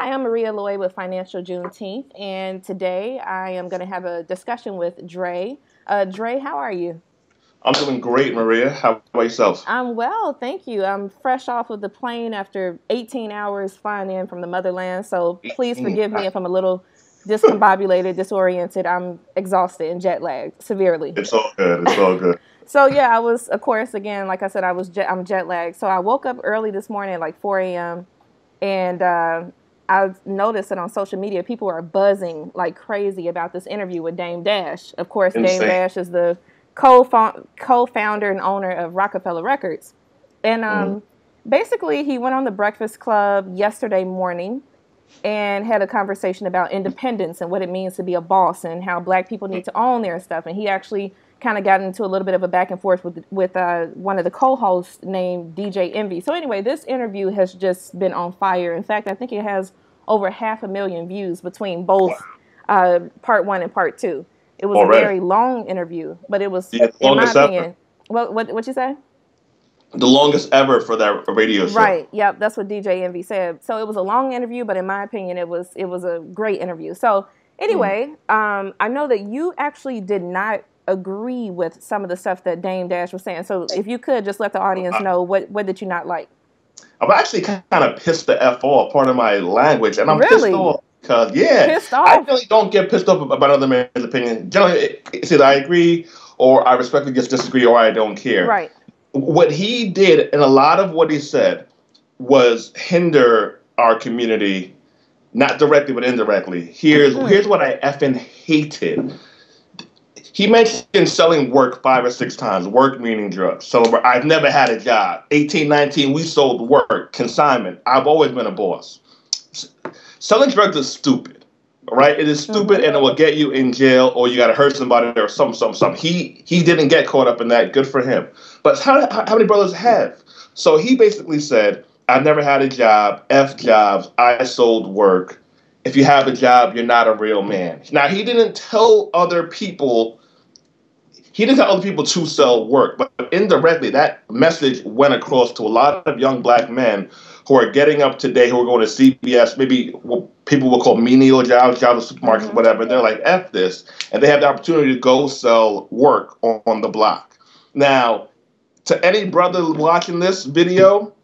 Hi, I'm Maria Lloyd with Financial Juneteenth, and today I am going to have a discussion with Dre. Dre, how are you? I'm doing great, Maria. How about yourself? I'm well, thank you. I'm fresh off of the plane after 18 hours flying in from the motherland, so please 18. forgive me if I'm a little discombobulated, disoriented. I'm exhausted and jet lagged severely. It's all good. It's all good. So yeah, I was, of course, again, like I said, I'm jet lagged. So I woke up early this morning at like 4 a.m. and I noticed that on social media, people are buzzing like crazy about this interview with Dame Dash. Of course, Dame Insane. Dash is the co-founder and owner of Roc-A-Fella Records. And Mhm. basically, he went on the Breakfast Club yesterday morning and had a conversation about independence and what it means to be a boss and how black people need to own their stuff. And he actually kind of got into a little bit of a back and forth with one of the co-hosts named DJ Envy. So anyway, this interview has just been on fire. In fact, I think it has over 500,000 views between Wow. both part one and part two. It was a Already. very long interview, but it was, Yeah, the in my longest ever. opinion, what you say? The longest ever for that radio show. Right. Yep. That's what DJ Envy said. So it was a long interview, but in my opinion, it was a great interview. So Mm. anyway, I know that you actually did not agree with some of the stuff that Dame Dash was saying. So if you could just let the audience I- know what did you not like? I'm actually kind of pissed the F off, part of my language, and I'm pissed Really off because, yeah, pissed I off? really don't get pissed off about another man's opinion. Generally, it's either I agree or I respectfully just disagree or I don't care. Right. What he did, and a lot of what he said, was hinder our community, not directly but indirectly. Here's Mm. what I effing hated. He mentioned selling work 5 or 6 times. Work meaning drugs. So I've never had a job. 18, 19, we sold work, consignment. I've always been a boss. Selling drugs is stupid. All right? It is stupid Mm-hmm. and it will get you in jail or you got to hurt somebody or something. He didn't get caught up in that. Good for him. But how many brothers have? So he basically said, I've never had a job. F jobs. I sold work. If you have a job, you're not a real man. Now, he didn't tell other people to sell work, but indirectly that message went across to a lot of young black men who are getting up today, who are going to CBS, maybe what people will call menial jobs at supermarkets, Mm-hmm. whatever. They're like, F this. And they have the opportunity to go sell work on the block. Now, to any brother watching this video,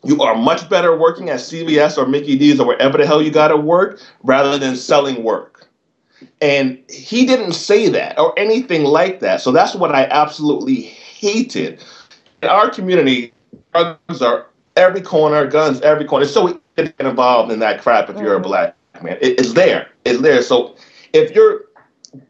you are much better working at CVS or Mickey D's or wherever the hell you got to work rather than selling work. And he didn't say that or anything like that. So that's what I absolutely hated. In our community, drugs are every corner, guns every corner. It's so easy to get involved in that crap if you're a Mm-hmm. black man. It's there. It's there. So if you're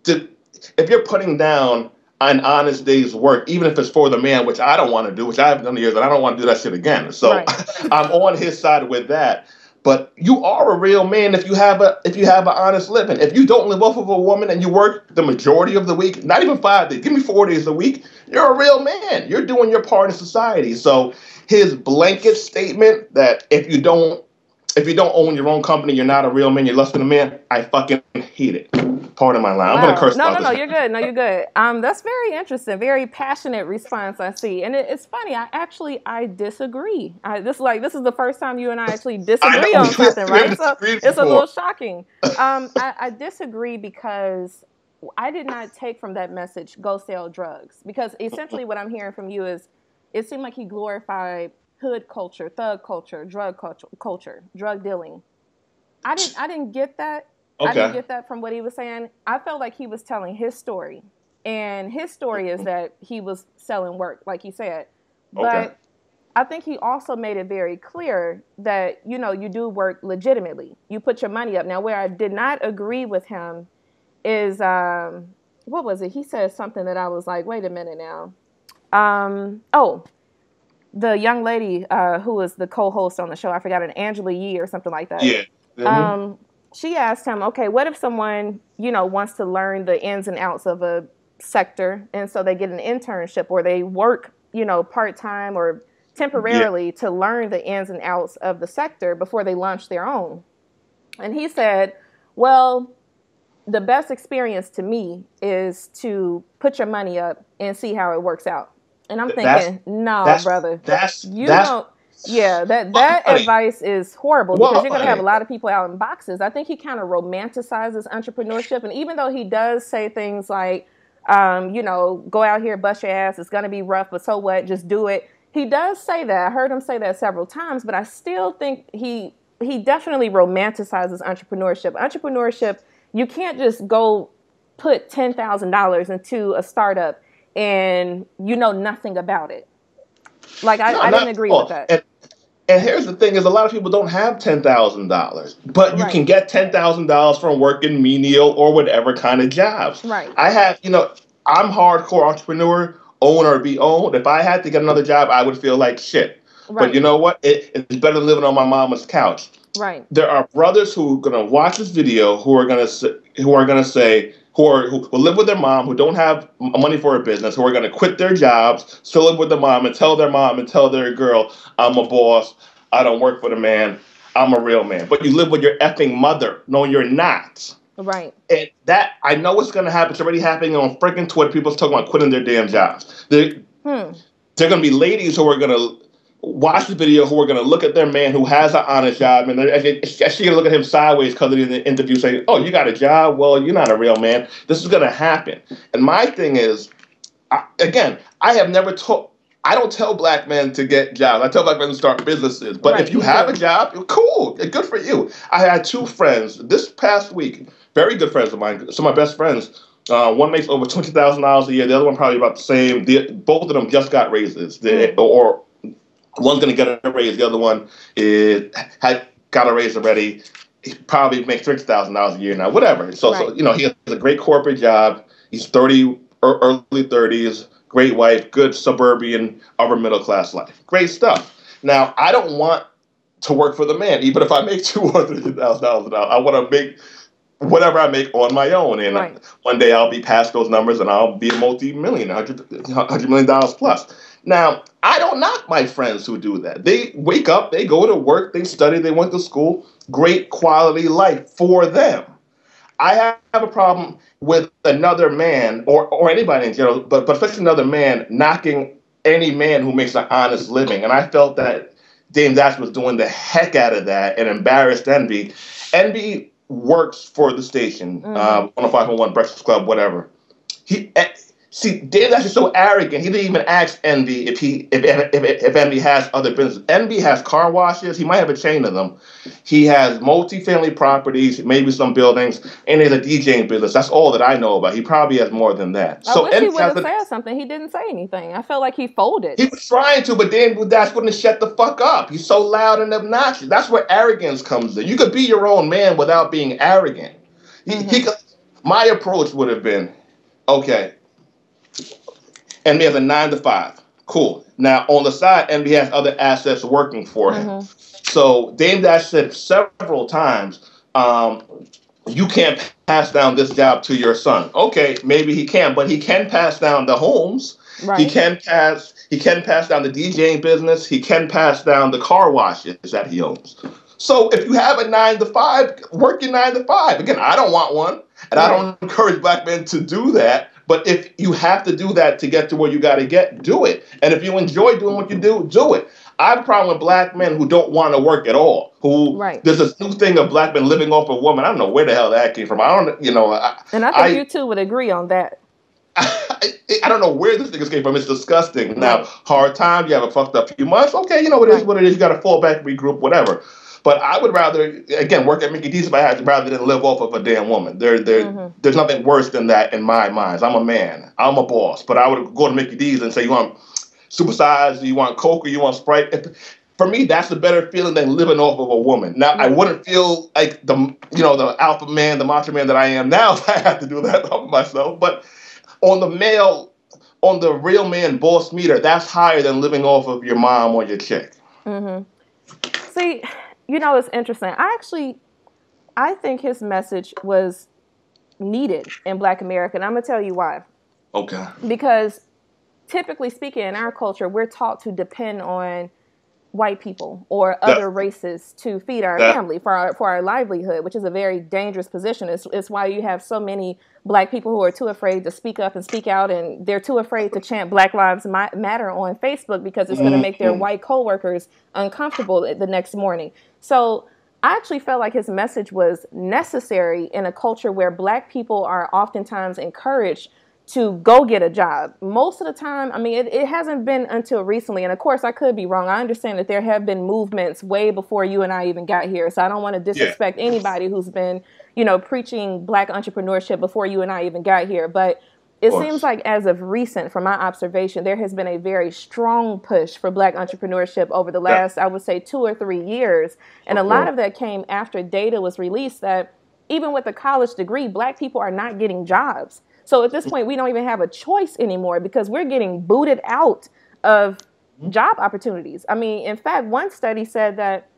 if you're putting down an honest day's work, even if it's for the man, which I don't want to do, which I haven't done in years, and I don't want to do that shit again. So Right. I'm on his side with that. But you are a real man if you have an honest living. If you don't live off of a woman and you work the majority of the week, not even 5 days, give me 4 days a week, you're a real man. You're doing your part in society. So his blanket statement that if you don't own your own company, you're not a real man, you're less than a man, I fucking hate it. Pardon my line. I'm gonna Wow. curse No, about no, no, this. you're good. No, you're good. That's very interesting. Very passionate response I see. And it's funny. I disagree. This is the first time you and I actually I disagree know on something, we haven't right? So disagreed it's a before. little shocking. I disagree because I did not take from that message, go sell drugs. Because essentially what I'm hearing from you is it seemed like he glorified hood culture, thug culture, drug dealing. I didn't get that. I didn't Okay. get that from what he was saying. I felt like he was telling his story. And his story is that he was selling work, like he said. Okay. But I think he also made it very clear that, you do work legitimately. You put your money up. Now, where I did not agree with him is, what was it? He said something that I was like, wait a minute now. Oh, the young lady who was the co-host on the show, I forgot, an Angela Yee or something like that. Yeah. Hmm. Um, she asked him, okay, what if someone, wants to learn the ins and outs of a sector, and so they get an internship or they work, part-time or Yeah. temporarily to learn the ins and outs of the sector before they launch their own. And he said, well, the best experience to me is to put your money up and see how it works out. And I'm That's thinking, no, that's brother, that's you that's don't. Yeah, that Honey, advice is horrible because you're going to have a why? lot of people out in boxes. I think he kind of romanticizes entrepreneurship. And even though he does say things like, go out here, bust your ass, it's going to be rough, but so what, just do it. He does say that. I heard him say that several times, but I still think he definitely romanticizes entrepreneurship. Entrepreneurship, you can't just go put $10,000 into a startup and you know nothing about it. Like, No, I didn't not at agree with all. that. And here's the thing: is a lot of people don't have $10,000, but you Right, can get $10,000 from working menial or whatever kind of jobs. right, I have, I'm hardcore entrepreneur, own or be owned. If I had to get another job, I would feel like shit. But you right, know what? It's better than living on my mama's couch. right. There are brothers who are gonna watch this video who live with their mom, who don't have money for a business, who are gonna quit their jobs, still live with their mom, and tell their girl, I'm a boss, I don't work for the man, I'm a real man. But you live with your effing mother. No, you're not. Right. And that, I know it's gonna happen. It's already happening on freaking Twitter. People's talking about quitting their damn jobs. They're gonna be ladies who are gonna watch the video, who are going to look at their man who has an honest job, and she's going to look at him sideways because in the interview saying, oh, you got a job? Well, you're not a real man. This is going to happen. And my thing is, I have never told, I don't tell black men to get jobs. I tell black men to start businesses. But Right, if you you have do. a job, cool, good for you. I had two friends this past week, very good friends of mine, some of my best friends. One makes over $20,000 a year. The other one probably about the same. Both of them just got raises, or one's going to get a raise. The other one had got a raise already. He probably makes $30,000 a year now, whatever. So, he has a great corporate job. He's 30, early 30s, great wife, good suburban, upper middle class life. Great stuff. Now, I don't want to work for the man, even if I make $200,000 an hour. I want to make whatever I make on my own. And one day I'll be past those numbers and I'll be a multi-millionaire, $100 million plus. Now, I don't knock my friends who do that. They wake up, they go to work, they study, they went to school. Great quality life for them. I have a problem with another man or anybody in general, but especially another man knocking any man who makes an honest living. And I felt that Dame Dash was doing the heck out of that and embarrassed Envy. Envy works for the station, 105.1 Breakfast Club, whatever. Dave Dash is so arrogant. He didn't even ask Envy if Envy has other business. Envy has car washes. He might have a chain of them. He has multifamily properties, maybe some buildings, and he has a DJing business. That's all that I know about. He probably has more than that. I wish he would have said something. He didn't say anything. I felt like he folded. He was trying to, but Dave Dash wouldn't shut the fuck up. He's so loud and obnoxious. That's where arrogance comes in. You could be your own man without being arrogant. My approach would have been, okay, Envy has a 9 to 5. Cool. Now, on the side, Envy has other assets working for him. So Dame Dash said several times, you can't pass down this job to your son. Okay, maybe he can, but he can pass down the homes. Right. He can pass down the DJing business. He can pass down the car washes that he owns. So if you have a 9 to 5, work your 9 to 5. Again, I don't want one, and I don't encourage black men to do that. But if you have to do that to get to where you got to get, do it. And if you enjoy doing what you do it. I have a problem with black men who don't want to work at all. There's this new thing of black men living off a woman. I don't know where the hell that came from. And I think you two would agree on that. I don't know where this thing came from. It's disgusting. Now, hard time, you have a fucked up few months. Okay, it is what it is. You got to fall back, regroup, whatever. But I would rather, again, work at Mickey D's if I had to, rather than live off of a damn woman. There's nothing worse than that in my mind. I'm a man. I'm a boss. But I would go to Mickey D's and say, you want supersized, you want Coke, or you want Sprite? For me, that's a better feeling than living off of a woman. Now, I wouldn't feel like the alpha man, the macho man that I am now if I had to do that of myself. But on the real man boss meter, that's higher than living off of your mom or your chick. See, it's interesting. I think his message was needed in Black America, and I'm going to tell you why. Okay. Because typically speaking, in our culture, we're taught to depend on white people or That, other races to feed our that, family for our livelihood, which is a very dangerous position. It's why you have so many black people who are too afraid to speak up and speak out, and they're too afraid to chant Black Lives Matter on Facebook because it's going to make their white coworkers uncomfortable the next morning. So I actually felt like his message was necessary in a culture where black people are oftentimes encouraged to go get a job. Most of the time, I mean, it hasn't been until recently, and of course I could be wrong. I understand that there have been movements way before you and I even got here, so I don't want to yeah, disrespect anybody who's been, preaching black entrepreneurship before you and I even got here. But of it seems course. like as of recent, from my observation, there has been a very strong push for black entrepreneurship over the That, last, I would say, 2 or 3 years. And a of lot course. of that came after data was released that even with a college degree, black people are not getting jobs. So at this point, we don't even have a choice anymore because we're getting booted out of job opportunities. I mean, in fact, one study said that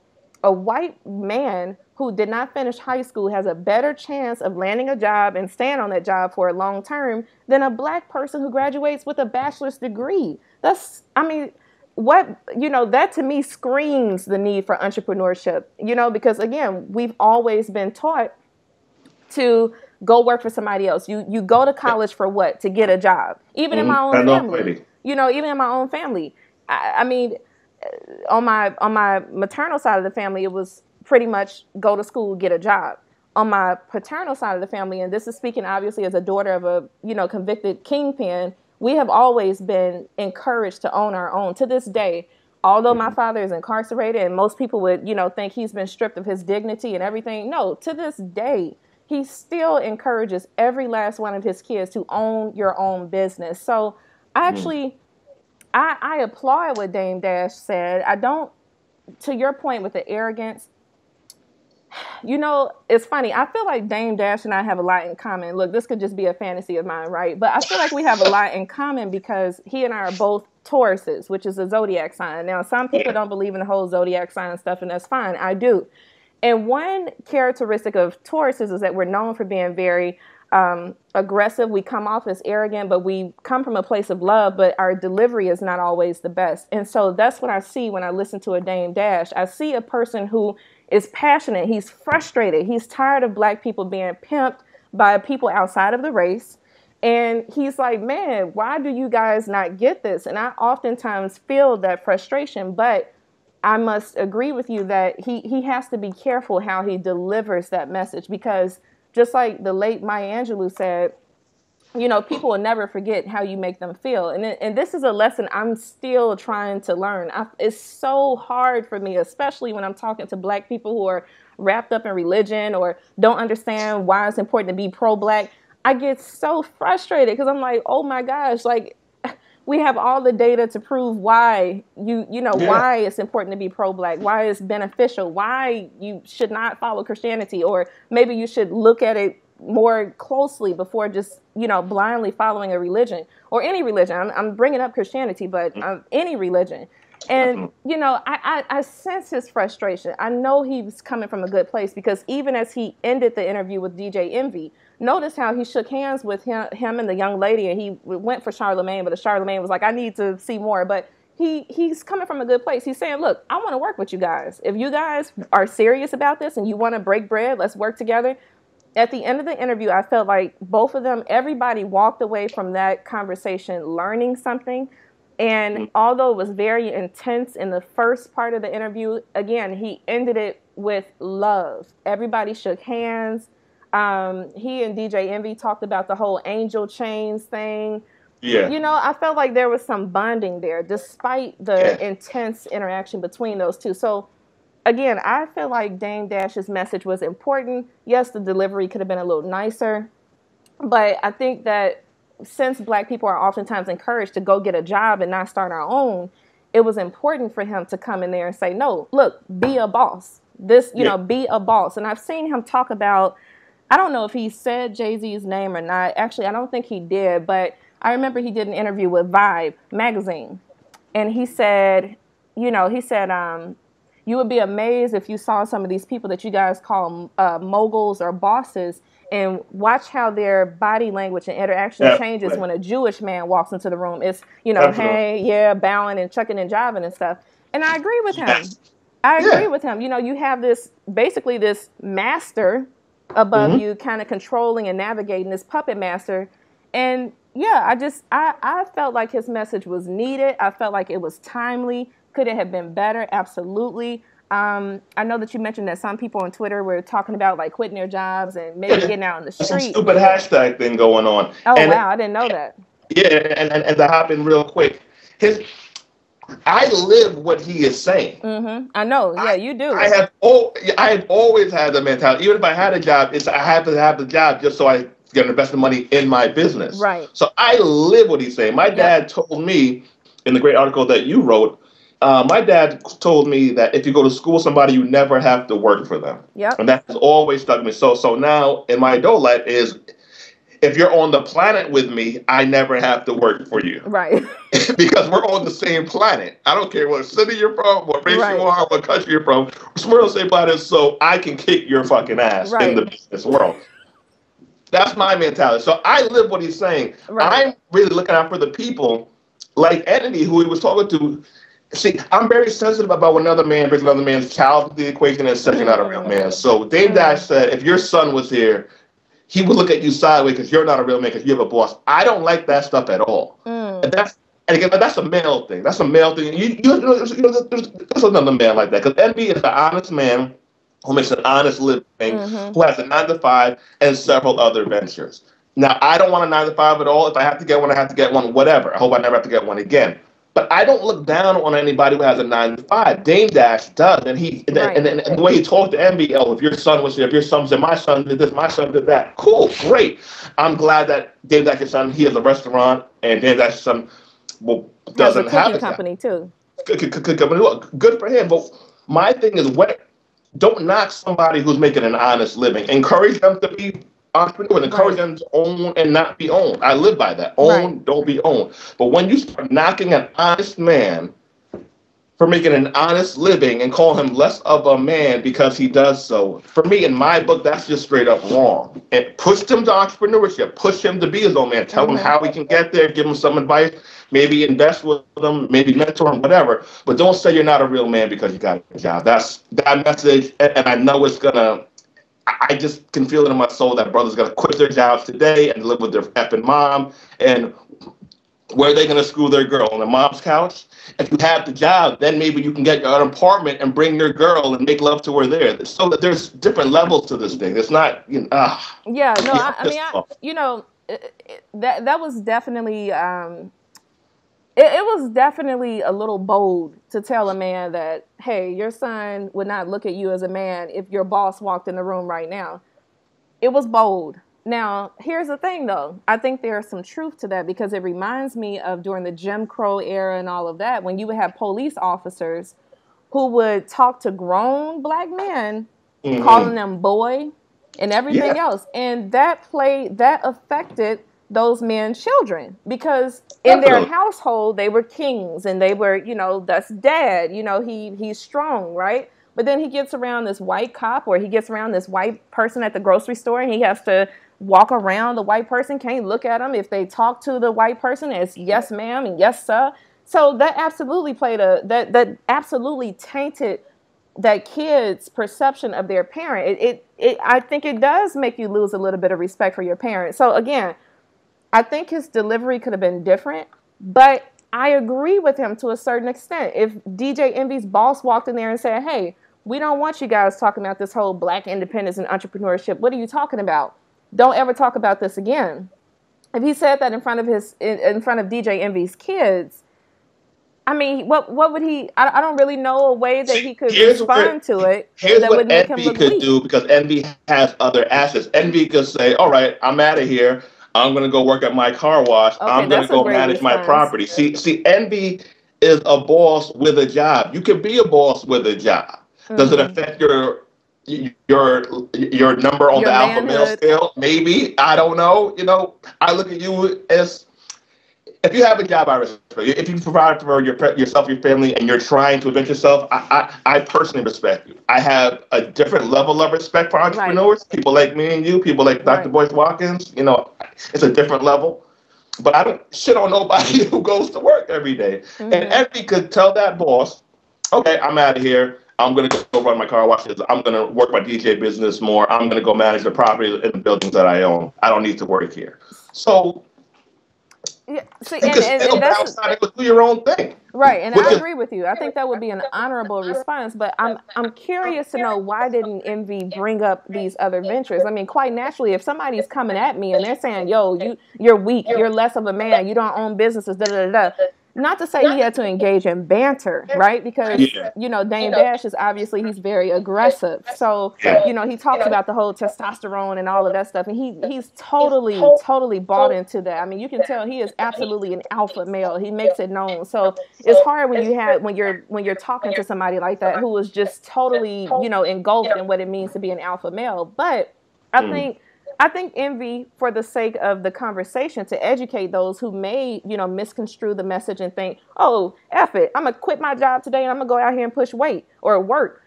a white man who did not finish high school has a better chance of landing a job and staying on that job for a long term than a black person who graduates with a bachelor's degree. I mean, that to me screams the need for entrepreneurship, because again, we've always been taught to go work for somebody else. You go to Yeah. college for what? To get a job. Even in my own I know, family, lady. even in my own family. I mean, on my maternal side of the family, it was pretty much go to school, get a job. On my paternal side of the family, and this is speaking obviously as a daughter of a convicted kingpin, we have always been encouraged to own our own. To this day, although my father is incarcerated, and most people would think he's been stripped of his dignity and everything, no, to this day he still encourages every last one of his kids to own your own business. So actually, I applaud what Dame Dash said. I don't, to your point with the arrogance, it's funny. I feel like Dame Dash and I have a lot in common. Look, this could just be a fantasy of mine, right? But I feel like we have a lot in common because he and I are both Tauruses, which is a zodiac sign. Now, some people don't believe in the whole zodiac sign stuff, and that's fine. I do. And one characteristic of Tauruses is that we're known for being very aggressive. We come off as arrogant, but we come from a place of love, but our delivery is not always the best. And so that's what I see when I listen to a Dame Dash. I see a person who is passionate. He's frustrated. He's tired of black people being pimped by people outside of the race. And he's like, man, why do you guys not get this? And I oftentimes feel that frustration, but I must agree with you that he has to be careful how he delivers that message, because just like the late Maya Angelou said, people will never forget how you make them feel. And this is a lesson I'm still trying to learn. It's so hard for me, especially when I'm talking to black people who are wrapped up in religion or don't understand why it's important to be pro-black. I get so frustrated because I'm like, oh my gosh, like we have all the data to prove why Yeah. why it's important to be pro-black, why it's beneficial, why you should not follow Christianity, or maybe you should look at it more closely before just blindly following a religion or any religion. I'm bringing up Christianity, but any religion. And I sense his frustration. I know he's coming from a good place, because even as he ended the interview with DJ Envy, notice how he shook hands with him and the young lady, and he went for Charlemagne, but the Charlemagne was like, I need to see more. But he's coming from a good place. He's saying, look, I want to work with you guys. If you guys are serious about this and you want to break bread, let's work together. At the end of the interview, I felt like both of them, everybody walked away from that conversation learning something. And although it was very intense in the first part of the interview, again, he ended it with love. Everybody shook hands. He and DJ Envy talked about the whole angel chains thing. Yeah. I felt like there was some bonding there, despite the intense interaction between those two. So again, I feel like Dame Dash's message was important. Yes, the delivery could have been a little nicer, but I think that since black people are oftentimes encouraged to go get a job and not start our own, it was important for him to come in there and say, no, look, be a boss. Be a boss. And I've seen him talk about, I don't know if he said Jay-Z's name or not. Actually, I don't think he did, but I remember he did an interview with Vibe magazine. And he said, you would be amazed if you saw some of these people that you guys call moguls or bosses, and watch how their body language and interaction changes when a Jewish man walks into the room. It's, hey, yeah, bowing and chucking and jiving and stuff. And I agree with him. Yes. I agree Yeah. with him. You know, you have this basically this master above you, kind of controlling and navigating this puppet master. And yeah, I felt like his message was needed. I felt like it was timely. Could it have been better? Absolutely. I know that you mentioned that some people on Twitter were talking about like quitting their jobs and maybe getting out in the There's some street. stupid hashtag thing going on. Oh And wow, I didn't know that. yeah, and to hop in real quick, his I live what he is saying. I know. Yeah, you do. I have always had the mentality. Even if I had a job, I have to have the job just so I can invest the money in my business. Right. So I live what he's saying. My dad told me in the great article that you wrote. My dad told me that if you go to school with somebody, you never have to work for them. Yep. And that has always stuck me. So now in my adult life is, if you're on the planet with me, I never have to work for you. Right. Because we're on the same planet. I don't care what city you're from, what race Right. you are, what country you're from. We're on the same planet, so I can kick your fucking ass in the business world. That's my mentality. So I live what he's saying. Right. I'm really looking out for the people like Entity, who he was talking to. See, I'm very sensitive about when another man brings another man's child to the equation and says you're not a real man. So Dame Dash said, if your son was here, he would look at you sideways because you're not a real man because you have a boss. I don't like that stuff at all. And again, that's a male thing. That's a male thing. There's another man like that. Because Envy is an honest man who makes an honest living, who has a 9-to-5 and several other ventures. Now, I don't want a 9-to-5 at all. If I have to get one, I have to get one, whatever. I hope I never have to get one again. But I don't look down on anybody who has a 9-to-5. Dame Dash does, and and the way he talked to Envy, if your son was here, if your son said, my son did this, my son did that. Cool, great. I'm glad that Dame Dash's son, he has a restaurant, and Dame Dash's son doesn't have a company too. Good for him. But my thing is, don't knock somebody who's making an honest living. Encourage them to be entrepreneurs, encourage them to own and not be owned. I live by that. Own, don't be owned. But when you start knocking an honest man for making an honest living and call him less of a man because he does so, for me, in my book, that's just straight up wrong. And push him to entrepreneurship. Push him to be his own man. Tell him how he can get there. Give him some advice. Maybe invest with him. Maybe mentor him, whatever. But don't say you're not a real man because you got a job. That's that message. And I know it's going to, I just can feel it in my soul that brothers going to quit their jobs today and live with their effing mom. And where are they going to school their girl? On their mom's couch? If you have the job, then maybe you can get your own apartment and bring your girl and make love to her there. So that there's different levels to this thing. It's not, Yeah, no, that was definitely, it was definitely a little bold to tell a man that, hey, your son would not look at you as a man if your boss walked in the room right now. It was bold. Now, here's the thing, though. I think there's some truth to that because it reminds me of during the Jim Crow era and all of that, when you would have police officers who would talk to grown black men, calling them boy and everything else. And that affected those men's children because in their household, they were kings and they were, that's dad, he's strong, right? But then he gets around this white cop or he gets around this white person at the grocery store and he has to walk around the white person, can't look at them. If they talk to the white person, it's yes, ma'am, and yes, sir. So that absolutely that absolutely tainted that kid's perception of their parent. I think it does make you lose a little bit of respect for your parents. So again, I think his delivery could have been different, but I agree with him to a certain extent. If DJ Envy's boss walked in there and said, hey, we don't want you guys talking about this whole black independence and entrepreneurship. What are you talking about? Don't ever talk about this again. If he said that in front of DJ Envy's kids, I mean, what would he? I don't really know a way that he could respond to it. Here's what Envy could do because Envy has other assets. Envy could say, all right, I'm out of here. I'm going to go work at my car wash. Okay, I'm going to go manage my property. See, Envy is a boss with a job. You can be a boss with a job. Does it affect your number on the alpha male scale? Maybe. I don't know. I look at you as, if you have a job, I respect you. If you provide for yourself, your family, and you're trying to invent yourself, I personally respect you. I have a different level of respect for entrepreneurs. Right. People like me and you, people like Dr. Boyce Watkins. It's a different level. But I don't shit on nobody who goes to work every day. And Envy could tell that boss, okay, I'm out of here. I'm going to go run my car washes. I'm going to work my DJ business more. I'm going to go manage the property and the buildings that I own. I don't need to work here. So yeah, see, you can still and that's outside and do your own thing. right, and I agree with you. I think that would be an honorable response, but I'm curious to know, why didn't Envy bring up these other ventures? I mean, quite naturally, if somebody's coming at me and they're saying, "Yo, you're weak, you're less of a man, you don't own businesses," da da da. Not to say he had to engage in banter, right? Because, Yeah. Dame Dash is obviously, he's very aggressive. So, Yeah. he talks about the whole testosterone and all of that stuff. And he's totally bought into that. I mean, you can tell he is absolutely an alpha male. He makes it known. So it's hard when you're talking to somebody like that who is just totally, engulfed in what it means to be an alpha male. But I think Envy, for the sake of the conversation, to educate those who may, misconstrue the message and think, oh, F it, I'm going to quit my job today and I'm going to go out here and push weight or work.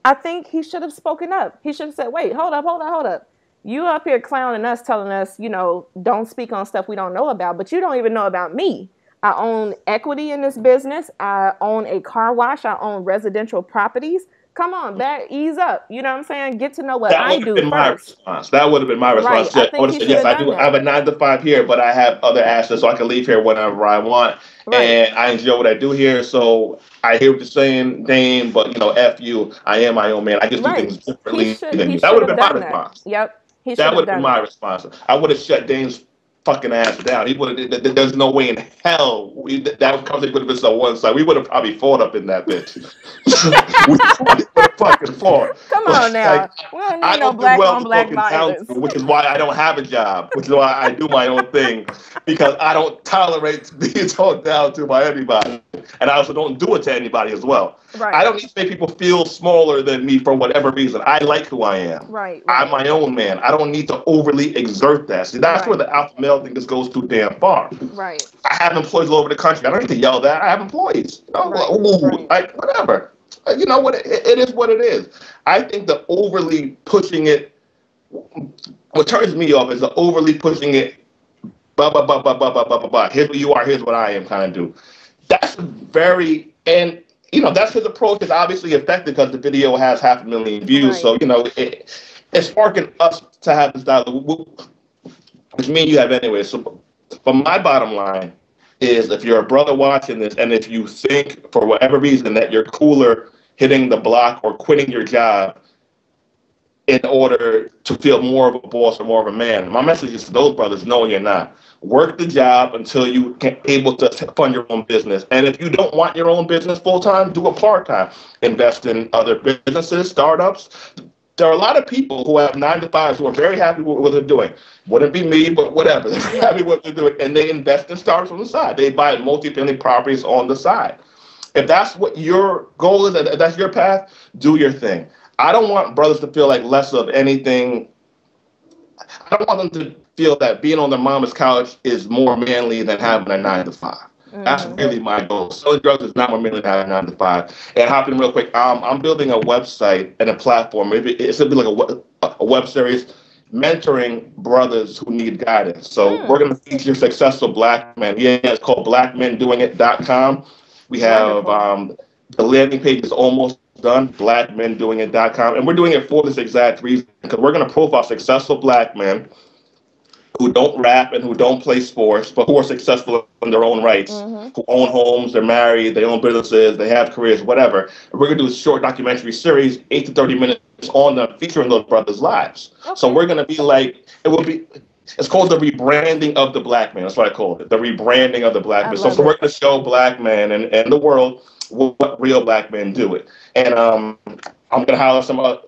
I think he should have spoken up. He should have said, wait, hold up. You up here clowning us, telling us, don't speak on stuff we don't know about, but you don't even know about me. I own equity in this business. I own a car wash. I own residential properties. Come on, ease up. You know what I'm saying? Get to know what I do first. My response. That would have been my response. Right. I would have said, yes, I do. I have a 9 to 5 here, but I have other assets, so I can leave here whenever I want. Right. And I enjoy what I do here. So I hear what you're saying, Dame, but F you. I am my own man. I just do things differently than you. That would have been my response. Yep. That would have been my response. I would have shut Dame's fucking ass down. He would have. There's no way in hell that conversation would have been so one side. We would have probably fought up in that bitch. We would have fucking fought. Come on now. We don't need no black on black violence. Which is why I don't have a job. Which is why I do my own thing, because I don't tolerate being talked down to by anybody, and I also don't do it to anybody as well. Right. I don't need to make people feel smaller than me for whatever reason. I like who I am. Right. I'm my own man. I don't need to overly exert that. See, that's where the alpha male thing just goes too damn far. Right. I have employees all over the country. I don't need to yell that. I have employees. Like, whatever. You know what? It is what it is. I think the overly pushing it, what turns me off is the overly pushing it, blah, blah, blah, blah, blah, blah, blah, blah, blah. Here's what you are, here's what I am kind of do. That's very, and that's his approach is obviously effective because the video has 500,000 views. Right. So, it's sparking us to have this dialogue, which me and you have anyway. So, but my bottom line is, if you're a brother watching this, and if you think for whatever reason that you're cooler hitting the block or quitting your job in order to feel more of a boss or more of a man, my message is to those brothers, no, you're not. Work the job until you can able to fund your own business. And if you don't want your own business full-time, do it part-time. Invest in other businesses, startups. There are a lot of people who have 9 to 5s who are very happy with what they're doing. Wouldn't be me, but whatever. They're very happy with what they're doing. And they invest in startups on the side. They buy multi-family properties on the side. If that's what your goal is, if that's your path, do your thing. I don't want brothers to feel like less of anything. I don't want them to feel that being on their mama's couch is more manly than having a 9 to 5. That's really my goal. Selling drugs is not more manly than having a 9 to 5. And hopping real quick, I'm building a website and a platform. It's going to be like a web series mentoring brothers who need guidance. So we're going to feature successful black men. Yeah, it's called blackmendoingit.com. We have the landing page is almost done, blackmendoingit.com. And we're doing it for this exact reason, because we're going to profile successful black men who don't rap and who don't play sports, but who are successful in their own rights, who own homes, they're married, they own businesses, they have careers, whatever. And we're going to do a short documentary series, 8 to 30 minutes on them, featuring those brothers' lives. Okay. So we're going to be like, it's called the rebranding of the black man. That's what I call it, the rebranding of the black man. So we're going to show black men and the world what real black men do it. And I'm going to highlight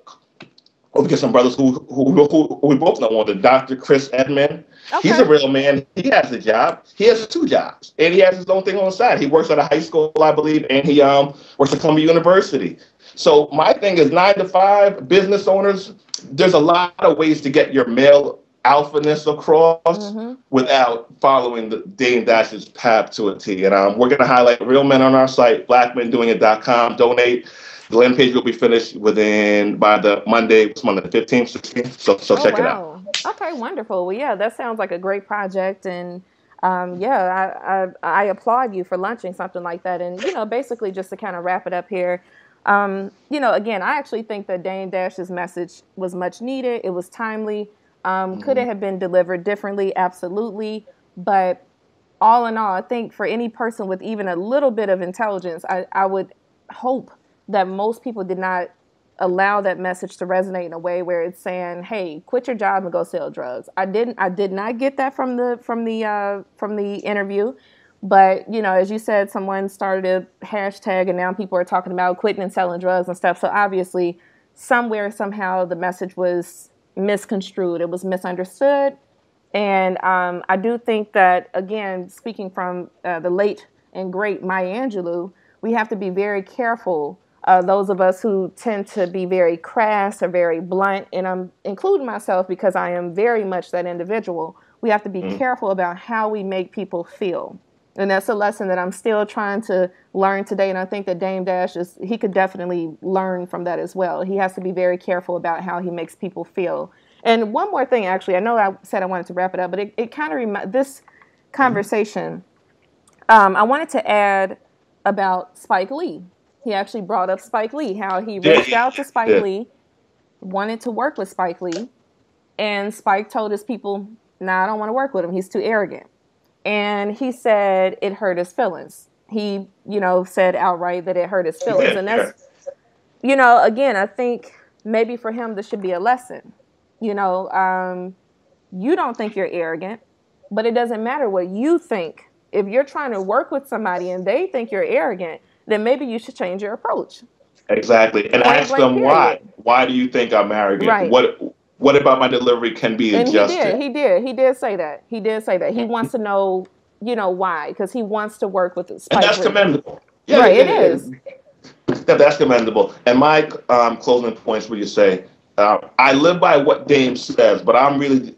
we get some brothers who we both know. One, the Dr. Chris Edmond. Okay. He's a real man. He has a job. He has 2 jobs, and he has his own thing on the side. He works at a high school, I believe, and he works at Columbia University. So my thing is 9 to 5 business owners. There's a lot of ways to get your male alphaness across without following the Dame Dash's path to a T. And we're going to highlight real men on our site, blackmendoingit.com. Donate. The landing page will be finished by the Monday, the 15th, 16th. So check it out. Okay, wonderful. Well, yeah, that sounds like a great project. And Yeah, I applaud you for launching something like that. And, basically just to kind of wrap it up here, again, I actually think that Dame Dash's message was much needed. It was timely. Could it have been delivered differently? Absolutely. But all in all, I think for any person with even a little bit of intelligence, I would hope that most people did not allow that message to resonate in a way where it's saying, "Hey, quit your job and go sell drugs." I did not get that from the interview. But, as you said, someone started a hashtag and now people are talking about quitting and selling drugs and stuff. So obviously, somewhere, somehow, the message was misconstrued. It was misunderstood. And I do think that, again, speaking from the late and great Maya Angelou, we have to be very careful. Those of us who tend to be very crass or very blunt, and I'm including myself because I am very much that individual, we have to be careful about how we make people feel. And that's a lesson that I'm still trying to learn today. And I think that Dame Dash he could definitely learn from that as well. He has to be very careful about how he makes people feel. And one more thing, actually, I know I said I wanted to wrap it up, but it kind of this conversation, I wanted to add about Spike Lee. He actually brought up Spike Lee, how he reached out to Spike Lee, wanted to work with Spike Lee, and Spike told his people, "Nah, I don't want to work with him. He's too arrogant." And he said it hurt his feelings. He, said outright that it hurt his feelings. And that's, again, I think maybe for him this should be a lesson. You don't think you're arrogant, but it doesn't matter what you think. If you're trying to work with somebody and they think you're arrogant, then maybe you should change your approach. Exactly. And ask them why. Why do you think I'm arrogant? Right. What about my delivery can be adjusted? He did say that. He wants to know, why, because he wants to work with Spike Lee. And that's commendable. Yeah, right, it is. That's commendable. And my closing points would you say, I live by what Dame says, but I'm really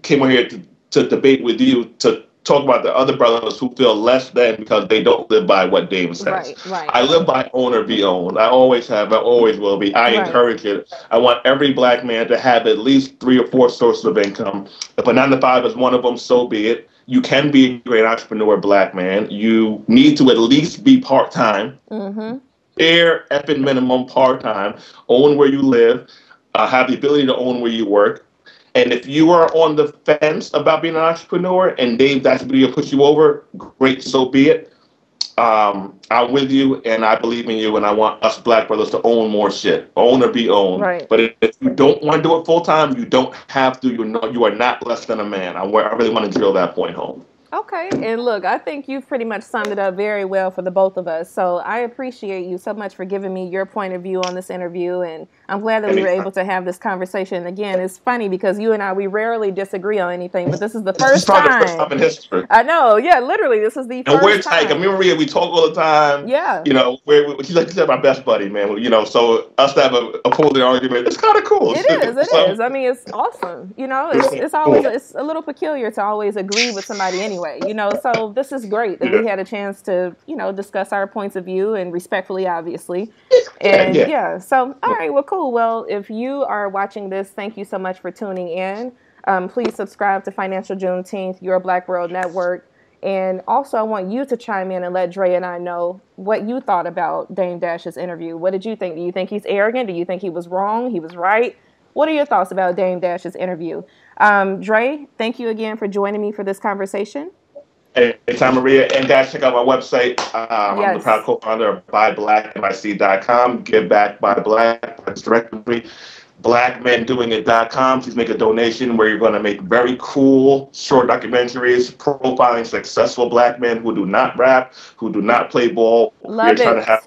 came over here to debate with you to talk about the other brothers who feel less than because they don't live by what Dame says. Right. I live by own or be owned. I always have. I always will be. I encourage it. I want every black man to have at least 3 or 4 sources of income. If a 9-to-5 is one of them, so be it. You can be a great entrepreneur, black man. You need to at least be part-time. Bare effing minimum part-time. Own where you live. Have the ability to own where you work. And if you are on the fence about being an entrepreneur and Dave, that's going to push you over, great, so be it. I'm with you and I believe in you and I want us black brothers to own more shit. Own or be owned. Right. But if you don't want to do it full time, you don't have to. You are not less than a man. I really want to drill that point home. Okay. And look, I think you've pretty much summed it up very well for the both of us. So I appreciate you so much for giving me your point of view on this interview. And I'm glad that we were able to have this conversation. Again, it's funny because you and I, we rarely disagree on anything, but this is the first time. The first time in history. I know. Yeah, literally. This is the first time. And we're tight. I mean, Maria, we talk all the time. Yeah. She's like my best buddy, man. So us to have a opposing argument, it's kind of cool. It is. I mean, it's awesome. It's always, it's a little peculiar to always agree with somebody anyway. So this is great that we had a chance to, discuss our points of view and respectfully, obviously. And so, all right, well, cool. Well, if you are watching this, thank you so much for tuning in. Please subscribe to Financial Juneteenth, Your Black World Network. And also, I want you to chime in and let Dre and I know what you thought about Dame Dash's interview. What did you think? Do you think he's arrogant? Do you think he was wrong? He was right? What are your thoughts about Dame Dash's interview? Dre, thank you again for joining me for this conversation. Anytime, Maria. And guys, check out my website. I'm the proud co-founder of BuyBlackNYC.com. Give Back by Black. That's directory. BlackMenDoingIt.com. Please make a donation where you're going to make very cool short documentaries profiling successful black men who do not rap, who do not play ball. Love We're trying to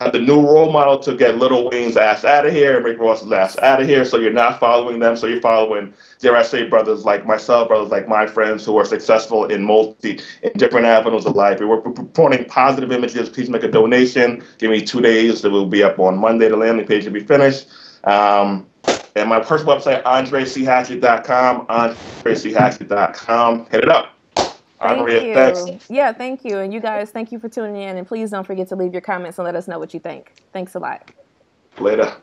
have the new role model to get Lil Wayne's ass out of here and Rick Ross's ass out of here. So you're not following them. So you're following, dare I say, brothers like myself, brothers like my friends who are successful in different avenues of life. We're promoting positive images. Please make a donation. Give me 2 days. It will be up on Monday. The landing page will be finished. And my personal website, AndreChatchett.com, AndreChatchett.com. Hit it up. Thank you. Thanks. Yeah, thank you. And you guys, thank you for tuning in. And please don't forget to leave your comments and let us know what you think. Thanks a lot. Later.